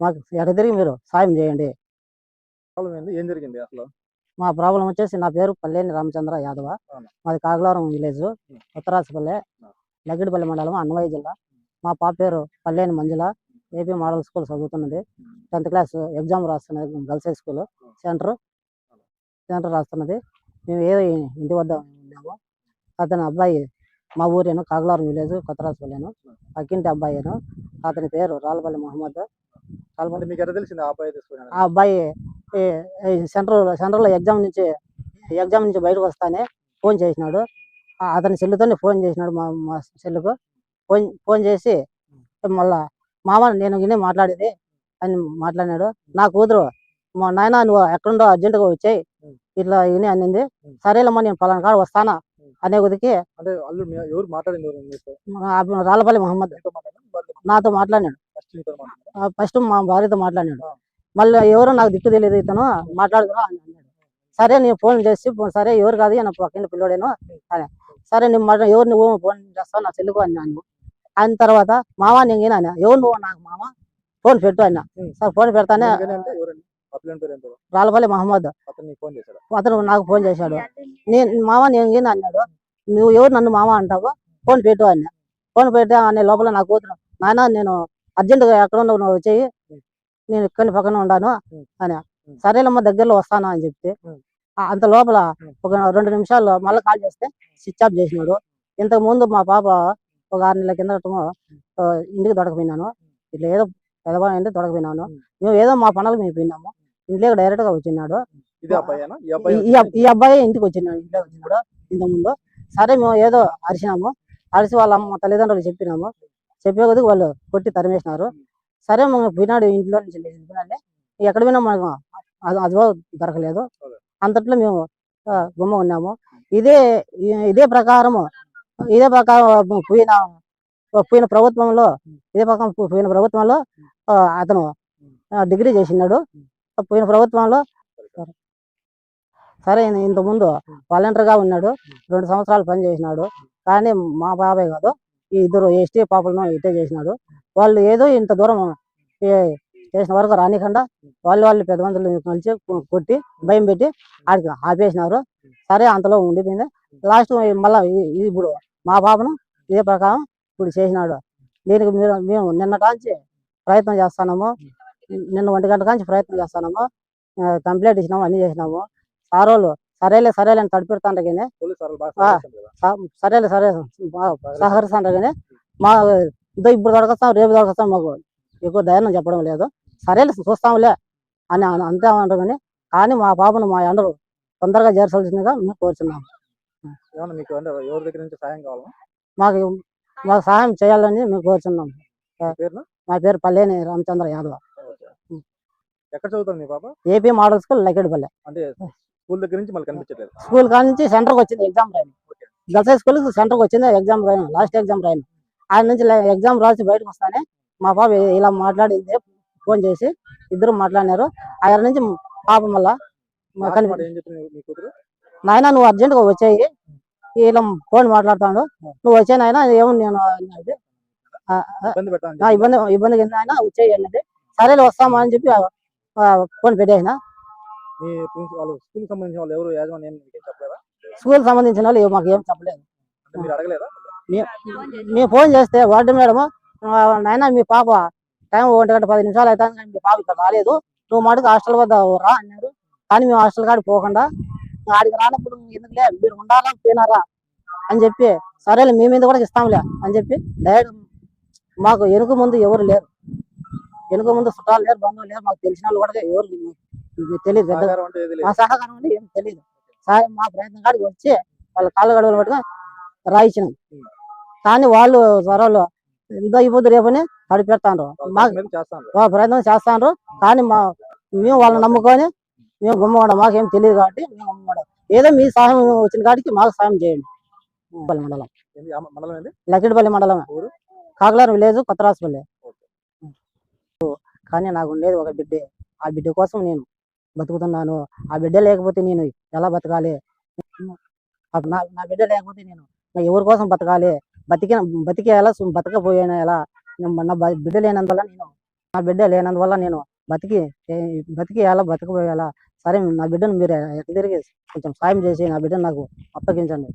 మాకు ఎడతిరిగి మీరు సాయం చేయండి. ఏం జరిగింది అసలు? మా ప్రాబ్లం వచ్చేసి నా పేరు పల్లేని రామచంద్ర యాదవ. మాది కాగలవరం విలేజ్, ఉత్తరాసిపల్లె, లగ్గిడిపల్లి మండలం, అన్నమయ్య జిల్లా. మా పాప పేరు Palleni Manjula. AP model school చదువుతున్నది. 10th క్లాస్ ఎగ్జామ్ రాస్తున్నది. గర్ల్స్ హై స్కూల్ సెంటర్ రాస్తున్నది. మేము ఏదో ఇంటి వద్ద ఉన్నాము. అతని అబ్బాయి మా ఊరేను, కాగలవరం విలేజ్, కొత్తరాసిపల్లెను, పక్కింటి అబ్బాయిను. అతని పేరు రాళ్ళపల్లి మహమ్మద్. మీకు ఎట్లా తెలిసింది ఆ అబ్బాయి ఆ అబ్బాయి సెంట్రల్ ఎగ్జామ్ నుంచి బయటకు వస్తానే ఫోన్ చేసినాడు. అతని సెల్లుతోనే ఫోన్ చేసినాడు. మా సెల్లుకు ఫోన్ చేసి మళ్ళా మామ నేను గిన్నె మాట్లాడేది అని మాట్లాడినాడు. నా కూతురు మా నాయన నువ్వు ఎక్కడుండో అర్జెంటుగా వచ్చాయి ఇట్లా ఇని అనింది. సరేలమ్మా నేను పలానా కాడ వస్తానా అనే కొద్దికి రాళ్ళపల్లి మహమ్మద్ నాతో మాట్లాడినాడు. ఫస్ట్ మా భార్యతో మాట్లాడినాడు. మళ్ళీ ఎవరో నాకు దిక్కు తెలియదు, ఇతను మాట్లాడుతున్నా అని అన్నాడు. సరే నేను ఫోన్ చేసి సరే ఎవరు కాదు నా పక్కన పిల్లోడేను అని. సరే నువ్వు ఎవరు నువ్వు ఫోన్ చేస్తావు నా చెల్లుకు అన్నాను. ఆయన తర్వాత మామ నేను అన్నా. ఎవరు నువ్వు? నాకు మామ ఫోన్ పెట్టు అన్నా. సార్ ఫోన్ పెడతానే రాళ్ళపల్లి మహమ్మద్ అతను నాకు ఫోన్ చేశాడు. మామ నేను అన్నాడు. నువ్వు ఎవరు నన్ను మామ అంటావు? ఫోన్ పెట్టు అన్నా. ఫోన్ పెట్టా అనే లోపల నా కూతురు నాయన నేను అర్జెంటుగా ఎక్కడ ఉన్నావు నువ్వు వచ్చేయి, నేను ఇక్కడ పక్కన ఉన్నాను అని. సరేలమ్మ దగ్గరలో వస్తాను అని చెప్తే అంత లోపల ఒక 2 నిమిషాల్లో మళ్ళీ కాల్ చేస్తే స్విచ్ ఆఫ్ చేసినాడు. ఇంతకు ముందు మా పాప ఒక 6 నెలల కింద ఇంటికి దొడకపోయినాను. ఇట్లా ఏదో పెదవా అంటే దొడకపోయినాను. మేము ఏదో మా పనులకు మేము పోయినాము. ఇంట్లోకి డైరెక్ట్ గా వచ్చినాడు. ఈ అబ్బాయి ఇంటికి వచ్చినాడు. ఇంట్లోకి వచ్చినాడు ఇంతకుముందు. సరే మేము ఏదో అరిచినాము. అరిచి వాళ్ళ అమ్మ తల్లిదండ్రులు చెప్పినాము. చెప్పే కొద్దికి వాళ్ళు కొట్టి తరిమేసినారు. సరే మనం పోయినాడు ఇంట్లో నుంచి వెళ్ళిపోయినాడే. ఎక్కడ పోయినా మనకు అదో దొరకలేదు. అంతట్లో మేము గుమ్మ ఉన్నాము. ఇదే ప్రకారం పోయిన ప్రభుత్వంలో అతను డిగ్రీ చేసినాడు. పోయిన ప్రభుత్వంలో సరే ఇంతకుముందు వాలంటీర్గా ఉన్నాడు. 2 సంవత్సరాలు పని చేసినాడు. కానీ మా బాబాయ్ కాదు, ఈ ఇద్దరు ఎస్టీ పాపలను ఇట్టే చేసినాడు. వాళ్ళు ఏదో ఇంత దూరం చేసిన వరకు రానికుండా వాళ్ళు పెద్ద మందులు కలిసి కొట్టి భయం పెట్టి ఆడికి ఆపేసినారు. సరే అంతలో ఉండిపోయింది. లాస్ట్ మళ్ళా ఇప్పుడు మా పాపను ఇదే ప్రకారం ఇప్పుడు చేసినాడు. దీనికి మేము నిన్న కాంచి ప్రయత్నం చేస్తున్నాము. నిన్న 1 గంట కాంచి ప్రయత్నం చేస్తున్నాము. కంప్లైంట్ ఇచ్చినాము, అన్ని చేసినాము. సారోళ్ళు సరేలే అని తడిపెడతాంటే కానీ సరే సహకరిస్తాంటే కానీ మా ఇప్పుడు దొరకస్తాం రేపు దొరకస్తాం మాకు ఎక్కువ ధైర్యం చెప్పడం లేదు. సరేలే చూస్తాంలే అని అంతే అంటారు. కానీ మా పాపను మా ఎండలు తొందరగా చేర్చాల్సిందిగా మేము కోరుచున్నాము. మాకు సహాయం చేయాలని మేము కోరుచున్నాము. మా పేరు Palleni Ramachandra Yadava. AP model school Laggidipalle. School కాడ నుంచి సెంటర్కి వచ్చింది ఎగ్జామ్ రాయను. గర్ల్స్ హై స్కూల్ సెంటర్కి వచ్చింది ఎగ్జామ్ రాయను. లాస్ట్ ఎగ్జామ్ రాయను. ఆయన నుంచి ఎగ్జామ్ రాసి బయటకు వస్తానే మా పాప ఇలా మాట్లాడింది. ఫోన్ చేసి ఇద్దరు మాట్లాడినారు. ఆయన నుంచి పాప మళ్ళా నాయన నువ్వు అర్జెంటుగా వచ్చాయి, ఇలా ఫోన్ మాట్లాడుతాడు, నువ్వు వచ్చాయి నాయన ఏముంది నేను ఇబ్బంది కింద ఆయన వచ్చాయి అన్నది. సరేలే వస్తామా అని చెప్పి ఫోన్ పెట్టేసిన. స్కూల్ సంబంధించిన వాళ్ళు మాకు ఏం చెప్పలేదు. మేము ఫోన్ చేస్తే వార్డు మేడం నాయన మీ పాప టైం 1:10 అవుతాను కానీ మీ పాప ఇక్కడ రాలేదు, నువ్వు మటుకు హాస్టల్ వద్ద రా అన్నారు. కానీ మేము హాస్టల్ కాడికి పోకుండా ఆడికి రానప్పుడు ఎందుకులే మీరు ఉండాలా పోయినారా అని చెప్పి సరేలే మీ మీద కూడా ఇస్తాంలే అని చెప్పి డైరెక్ట్ మాకు వెనుక ముందు ఎవరు లేరు. వెనుక ముందు చుట్టాలు లేరు, బంధువులు లేరు. మాకు తెలిసిన వాళ్ళు కూడా ఎవరు తెలియదు. మా సహకారం అంటే ఏం తెలియదు. మా ప్రయత్నం కాడికి వచ్చి వాళ్ళ కాళ్ళ గడవలు పట్టుగా రాయించినాం. కానీ వాళ్ళు త్వరలో ఇంత అయిపోద్దు రేపని తడిపెడతాండ్రు. మాకు ప్రయత్నం చేస్తాండ్రు. కానీ మేము వాళ్ళని నమ్ముకొని మేము గుమ్మగొండ మాకేం తెలియదు కాబట్టి మేము గుమ్మగొండ ఏదో మీ సహాయం వచ్చిన కాడికి మాకు సహాయం చేయండి. మండలం లక్కిడిపల్లి మండలం, కాగలవరం విలేజ్, కొత్తరాసిపల్లి. కానీ నాకు ఉండేది ఒక బిడ్డే. ఆ బిడ్డ కోసం నేను బతుకుతున్నాను. ఆ బిడ్డ లేకపోతే నేను ఎలా బతకాలి? నా బిడ్డ లేకపోతే నేను ఎవరి కోసం బతకాలి? బతికే ఎలా బతకపోయాను ఎలా? నా బిడ్డ లేనందువల్ల నేను నా బిడ్డ లేనందువల్ల నేను బతికి బతికియాలా బతికిపోయాలా, సరే నా బిడ్డను మీరు ఎక్కడ తిరిగి కొంచెం సాయం చేసి నా బిడ్డను నాకు అప్పగించండి.